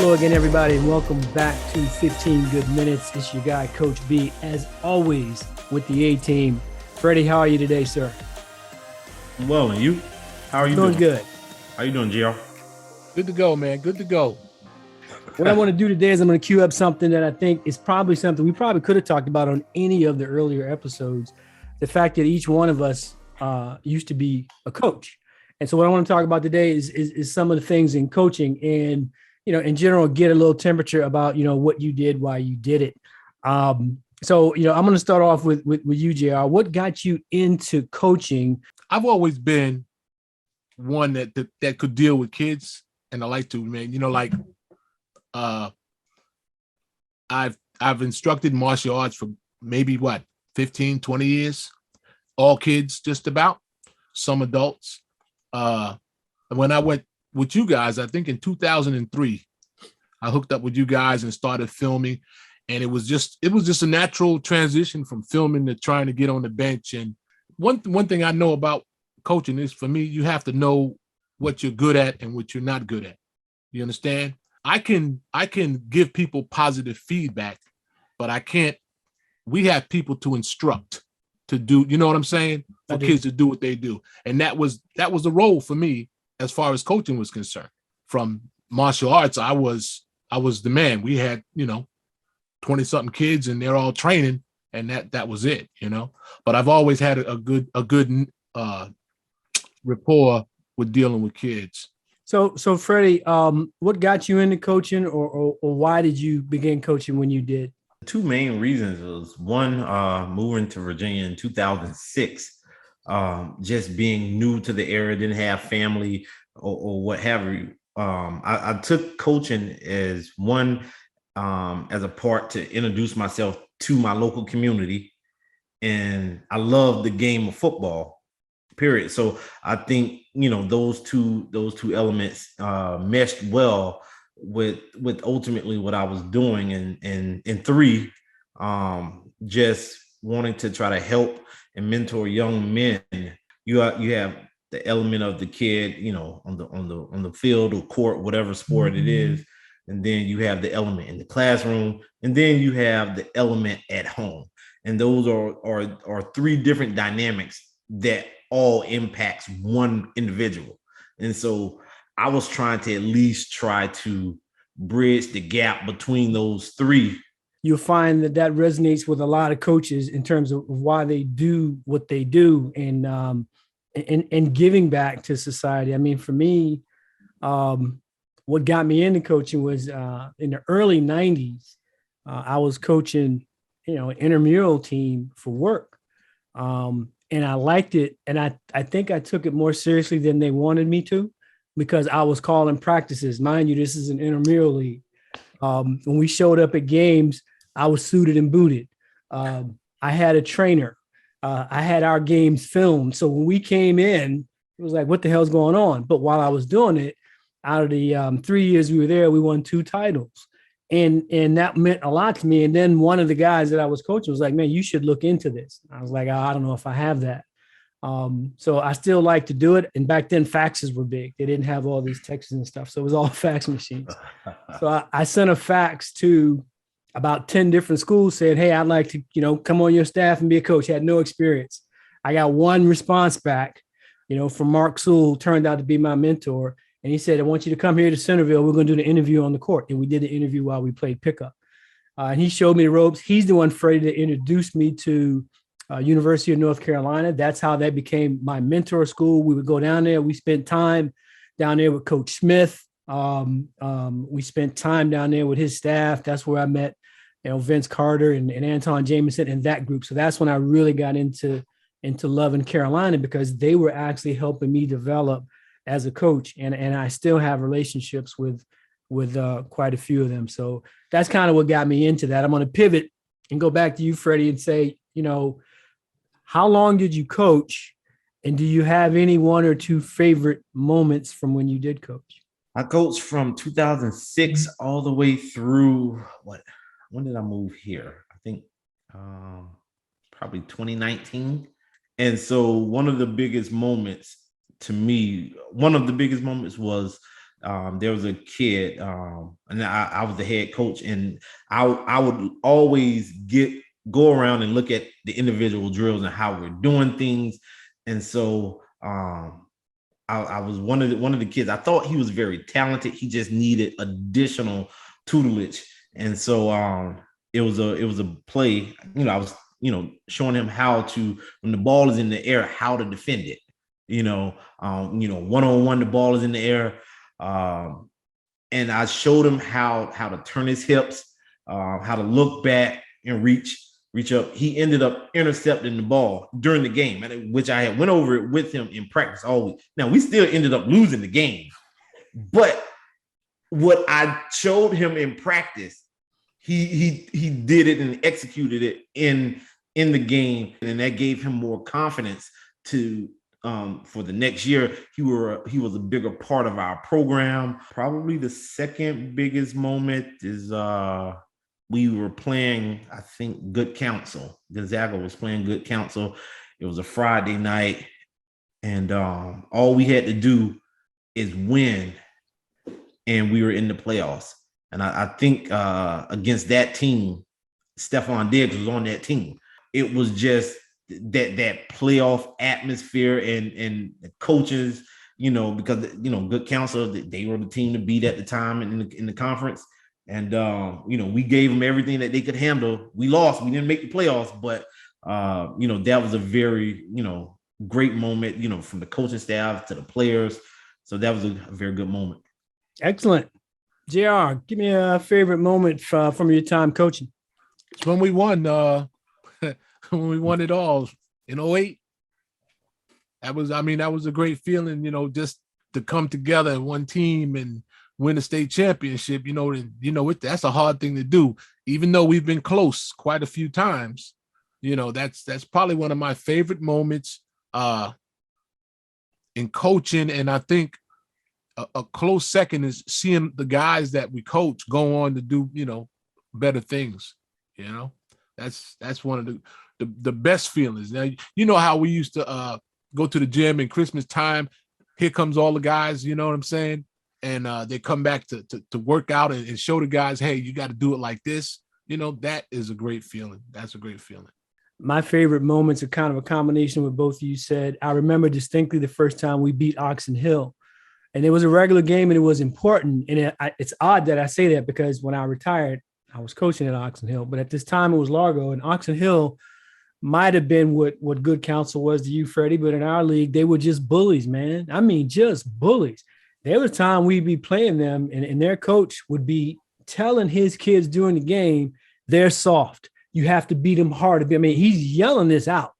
Hello again, everybody, and welcome back to 15 Good Minutes. It's your guy, Coach B, as always, with the A-Team. Freddie, how are you today, sir? Well, and you? How are you doing? Good. How you doing, GR? Good to go, man. Good to go. What I want to do today is I'm going to queue up something that I think is probably something we probably could have talked about on any of the earlier episodes. The fact that each one of us used to be a coach. And so what I want to talk about today is some of the things in coaching and, in general, get a little temperature about, what you did, why you did it. So, I'm going to start off with you, JR. What got you into coaching? I've always been one that could deal with kids, and I like to, man. I've instructed martial arts for maybe 15, 20 years. All kids, just about. Some adults. When I went with you guys, I think in 2003, I hooked up with you guys and started filming, and it was just a natural transition from filming to trying to get on the bench. And one thing I know about coaching is, for me, you have to know what you're good at and what you're not good at. You understand? I can give people positive feedback, but I can't. We have people to instruct to do. You know what I'm saying? For kids to do what they do, and that was the role for me as far as coaching was concerned. From martial arts, I was the man. We had 20-something kids, and they're all training, and that was it. But I've always had a good rapport with dealing with kids. So Freddie, what got you into coaching, or why did you begin coaching when you did? Two main reasons was one, moving to Virginia in 2006, just being new to the area, didn't have family or what have you. I took coaching as one, as a part to introduce myself to my local community, and I love the game of football. Period. So I think those two elements meshed well with ultimately what I was doing, and three, just wanting to try to help and mentor young men. You have the element of the kid, on the field or court, whatever sport it is, and then you have the element in the classroom, and then you have the element at home, and those are three different dynamics that all impacts one individual. And so I was trying to at least try to bridge the gap between those three. You'll find that resonates with a lot of coaches in terms of why they do what they do, and giving back to society. I mean, for me, what got me into coaching was in the early 90s, I was coaching, an intramural team for work. And I liked it. And I think I took it more seriously than they wanted me to, because I was calling practices. Mind you, this is an intramural league. When we showed up at games, I was suited and booted. I had a trainer. I had our games filmed. So when we came in, it was like, what the hell's going on? But while I was doing it, out of the 3 years we were there, we won 2 titles. And that meant a lot to me. And then one of the guys that I was coaching was like, man, you should look into this. I was like, I don't know if I have that. So I still like to do it. And back then faxes were big. They didn't have all these texts and stuff. So it was all fax machines. So I sent a fax to about 10 different schools, said, hey, I'd like to, come on your staff and be a coach. I had no experience. I got one response back, from Mark Sewell, turned out to be my mentor. And he said, I want you to come here to Centerville. We're going to do the interview on the court. And we did the interview while we played pickup. And he showed me the ropes. He's the one, Freddie, that introduced me to University of North Carolina. That's how that became my mentor school. We would go down there. We spent time down there with Coach Smith. We spent time down there with his staff. That's where I met, Vince Carter and Anton Jameson and that group. So that's when I really got into loving Carolina, because they were actually helping me develop as a coach. And I still have relationships with quite a few of them. So that's kind of what got me into that. I'm going to pivot and go back to you, Freddie, and say, how long did you coach? And do you have any one or two favorite moments from when you did coach? I coached from 2006 all the way through when did I move here? I think probably 2019. And so one of the biggest moments was There was a kid, and I was the head coach, and I would always go around and look at the individual drills and how we're doing things. And so I was one of the kids. I thought he was very talented. He just needed additional tutelage. And so it was a play. I was showing him how to, when the ball is in the air, how to defend it. One-on-one, the ball is in the air. And I showed him how to turn his hips, how to look back and reach up. He ended up intercepting the ball during the game, which I had went over it with him in practice all week. Now, we still ended up losing the game, but what I showed him in practice, he did it and executed it in the game, and that gave him more confidence to for the next year. He was a bigger part of our program. Probably the second biggest moment is we were playing, I think, Good Counsel. Gonzaga was playing Good Counsel. It was a Friday night, and all we had to do is win, and we were in the playoffs. And I think against that team, Stephon Diggs was on that team. It was just that playoff atmosphere and the coaches, because Good Counsel, they were the team to beat at the time in the conference. And we gave them everything that they could handle. We lost. We didn't make the playoffs, but that was a very great moment. From the coaching staff to the players. So that was a very good moment. Excellent. JR, give me a favorite moment from your time coaching. It's when we won. When we won it all in 2008. That was a great feeling. Just to come together in one team and win a state championship, that's a hard thing to do. Even though we've been close quite a few times, that's probably one of my favorite moments in coaching. And I think a close second is seeing the guys that we coach go on to do, better things. That's one of the best feelings. Now, how we used to go to the gym in Christmas time. Here comes all the guys, you know what I'm saying? And they come back to work out and show the guys, hey, you got to do it like this. That is a great feeling. That's a great feeling. My favorite moments are kind of a combination of what both of you said. I remember distinctly the first time we beat Oxon Hill. And it was a regular game and it was important. And it's odd that I say that because when I retired, I was coaching at Oxon Hill. But at this time, it was Largo. And Oxon Hill might have been what Good Counsel was to you, Freddie. But in our league, they were just bullies, man. I mean, just bullies. There was a time we'd be playing them and their coach would be telling his kids during the game, they're soft. You have to beat them hard. I mean, he's yelling this out.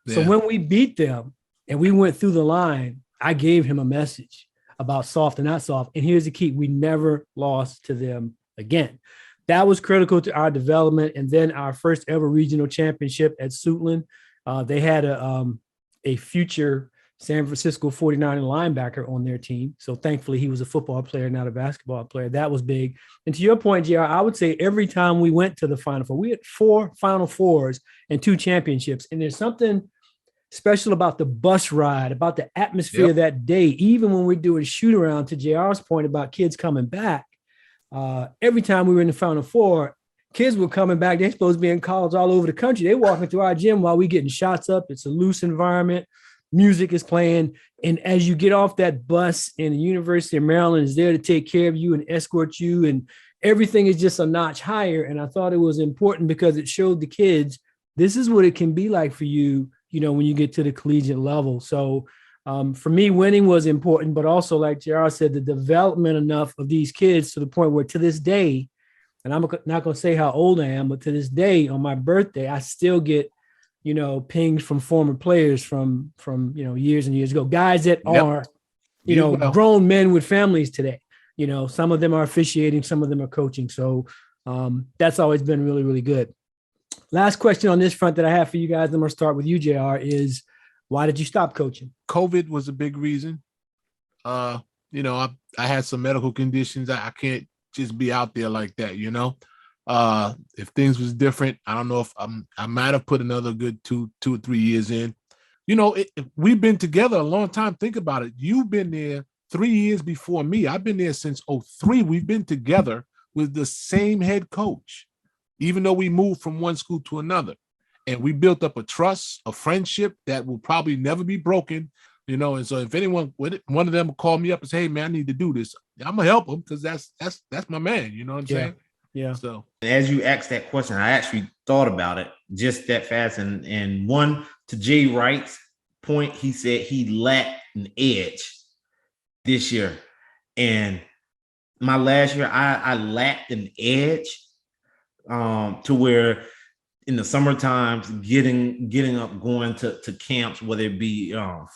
Yeah. So when we beat them and we went through the line, I gave him a message about soft and not soft. And here's the key. We never lost to them again. That was critical to our development. And then our first ever regional championship at Suitland, they had a future San Francisco 49er linebacker on their team. So thankfully he was a football player, not a basketball player. That was big. And to your point, JR, I would say every time we went to the Final Four, we had 4 Final Fours and 2 championships. And there's something special about the bus ride, about the atmosphere that day, even when we're doing shoot around, to JR's point about kids coming back. Every time we were in the Final Four, kids were coming back. They're supposed to be in college all over the country. They're walking through our gym while we getting shots up. It's a loose environment. Music is playing. And as you get off that bus, and the University of Maryland is there to take care of you and escort you, and everything is just a notch higher. And I thought it was important because it showed the kids, this is what it can be like for you, when you get to the collegiate level. So for me, winning was important, but also, like JR said, the development enough of these kids to the point where to this day, and I'm not going to say how old I am, but to this day on my birthday, I still get, pings from former players from years and years ago, guys that are, grown men with families today. Some of them are officiating, some of them are coaching. So that's always been really, really good. Last question on this front that I have for you guys, I'm going to start with you, JR, is why did you stop coaching? COVID was a big reason. I had some medical conditions. I can't just be out there like that, If things was different, I don't know if I might have put another good two or 3 years in. We've been together a long time. Think about it. You've been there 3 years before me. I've been there since '03. We've been together with the same head coach, even though we moved from one school to another. And we built up a trust, a friendship that will probably never be broken, you know. And so if anyone, one of them will call me up and say, hey man, I need to do this, I'm gonna help them because that's my man, you know what I'm saying? Yeah. So as you asked that question, I actually thought about it just that fast. And one, to Jay Wright's point, he said he lacked an edge this year. And my last year, I lacked an edge to where in the summer times, getting up, going to camps, whether it be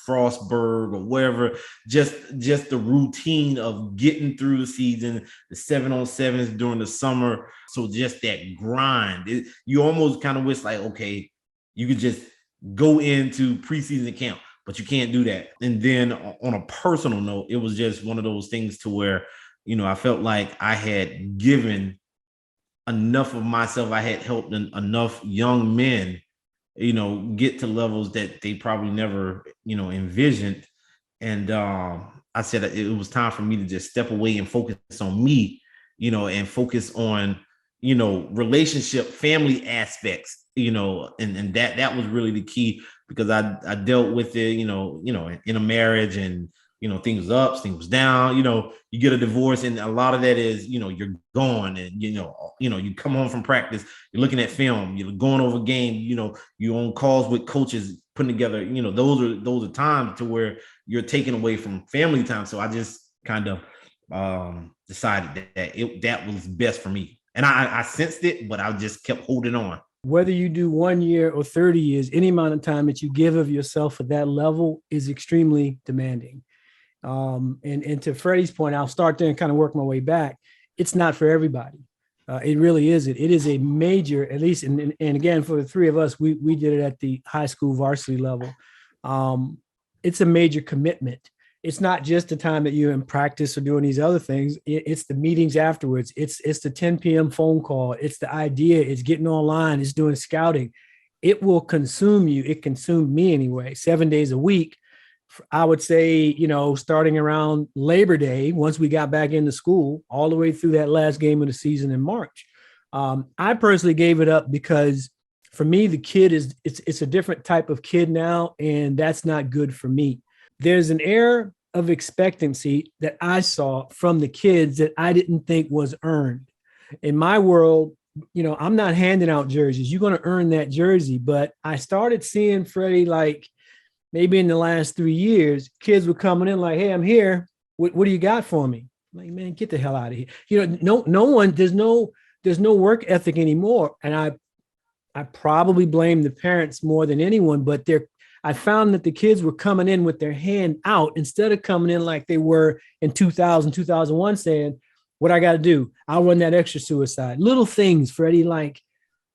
Frostburg or wherever, just the routine of getting through the season, the 7-on-7s during the summer. So just that grind, you almost kind of wish like, okay, you could just go into preseason camp, but you can't do that. And then on a personal note, it was just one of those things to where, you know, I felt like I had given enough of myself. I had helped enough young men, you know, get to levels that they probably never, you know, envisioned. And I said it was time for me to just step away and focus on me, you know, and focus on, you know, relationship, family aspects, you know, and that was really the key, because I dealt with it, you know, in a marriage, and you know, things ups, things down, you know, you get a divorce, and a lot of that is, you know, you're gone, and you know, you come home from practice, you're looking at film, you're going over game, you know, you're on calls with coaches, putting together, you know, those are times to where you're taken away from family time. So I just kind of decided that was best for me. And I sensed it, but I just kept holding on. Whether you do 1 year or 30 years, any amount of time that you give of yourself at that level is extremely demanding. And to Freddie's point, I'll start there and kind of work my way back. It's not for everybody. It really isn't. It is a major, at least, and again, for the three of us, we did it at the high school varsity level. It's a major commitment. It's not just the time that you're in practice or doing these other things. It's the meetings afterwards. It's the 10 p.m. phone call. It's the idea. It's getting online. It's doing scouting. It will consume you. It consumed me anyway, 7 days a week. I would say, you know, starting around Labor Day, once we got back into school, all the way through that last game of the season in March. I personally gave it up because for me, the kid it's a different type of kid now, and that's not good for me. There's an air of expectancy that I saw from the kids that I didn't think was earned. In my world, you know, I'm not handing out jerseys. You're going to earn that jersey. But I started seeing, Freddie, like, maybe in the last 3 years, kids were coming in like, hey, I'm here. What do you got for me? I'm like, man, get the hell out of here. You know, no one, there's no work ethic anymore. And I probably blame the parents more than anyone, but I found that the kids were coming in with their hand out instead of coming in like they were in 2000, 2001 saying, what I got to do? I'll run that extra suicide. Little things, Freddie, like,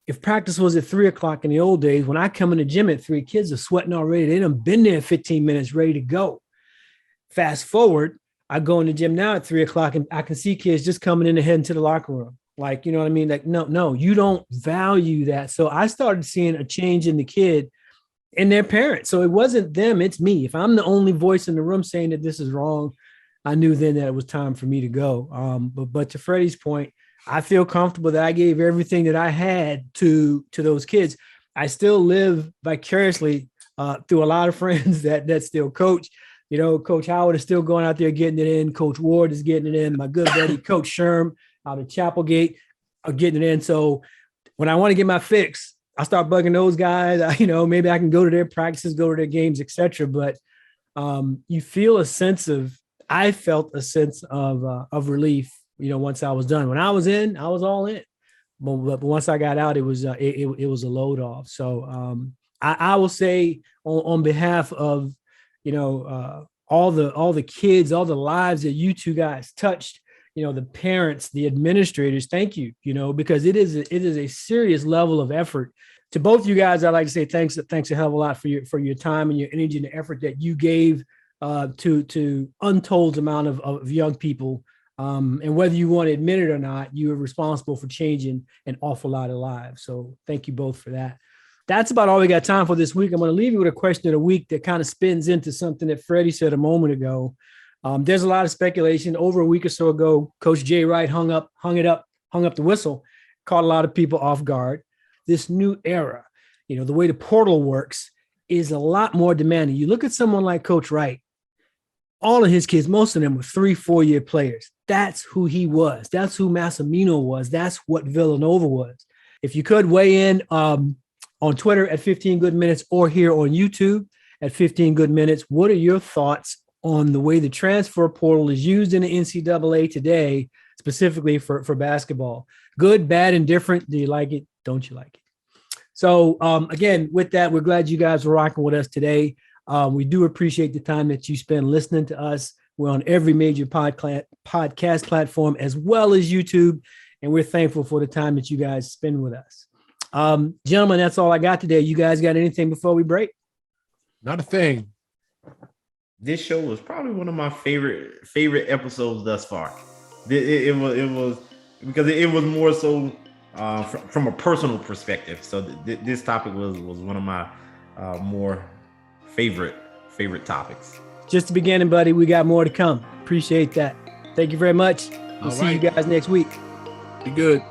if practice was at 3:00 in the old days, when I come in the gym at 3, kids are sweating already. They done been there 15 minutes, ready to go. Fast forward, I go in the gym now at 3:00 and I can see kids just coming in and heading to the locker room. Like, you know what I mean? Like, no, you don't value that. So I started seeing a change in the kid and their parents. So it wasn't them, it's me. If I'm the only voice in the room saying that this is wrong, I knew then that it was time for me to go. But to Freddie's point, I feel comfortable that I gave everything that I had to those kids. I still live vicariously through a lot of friends that still coach. You know, Coach Howard is still going out there getting it in. Coach Ward is getting it in. My good buddy, Coach Sherm out of Chapelgate are getting it in. So when I want to get my fix, I start bugging those guys. You know, maybe I can go to their practices, go to their games, etc. But you feel I felt a sense of relief, you know, once I was done. When I was in, I was all in. But once I got out, it was a load off. So I will say on behalf of, you know, all the kids, all the lives that you two guys touched, you know, the parents, the administrators, thank you, you know, because it is a serious level of effort. To both you guys, I'd like to say thanks a hell of a lot for your time and your energy and the effort that you gave to untold amount of young people. And whether you want to admit it or not, you are responsible for changing an awful lot of lives. So thank you both for that. That's about all we got time for this week. I'm going to leave you with a question of the week that kind of spins into something that Freddie said a moment ago. There's a lot of speculation. Over a week or so ago, Coach Jay Wright hung up the whistle, caught a lot of people off guard. This new era, the way the portal works is a lot more demanding. You look at someone like Coach Wright, all of his kids, most of them were 3-4 year players. That's who he was. That's who Massimino was. That's what Villanova was. If you could weigh in on Twitter at 15 Good Minutes or here on YouTube at 15 Good Minutes, what are your thoughts on the way the transfer portal is used in the NCAA today, specifically for basketball? Good, bad, and different. Do you like it? Don't you like it? So again, with that, we're glad you guys are rocking with us today. We do appreciate the time that you spend listening to us. We're on every major podcast platform as well as YouTube, and we're thankful for the time that you guys spend with us. Gentlemen, that's all I got today. You guys got anything before we break? Not a thing. This show was probably one of my favorite episodes thus far. It was because it was more so from a personal perspective. So this topic was one of my more favorite topics. Just the beginning, buddy. We got more to come. Appreciate that. Thank you very much. We'll All see right. you guys next week. Be good.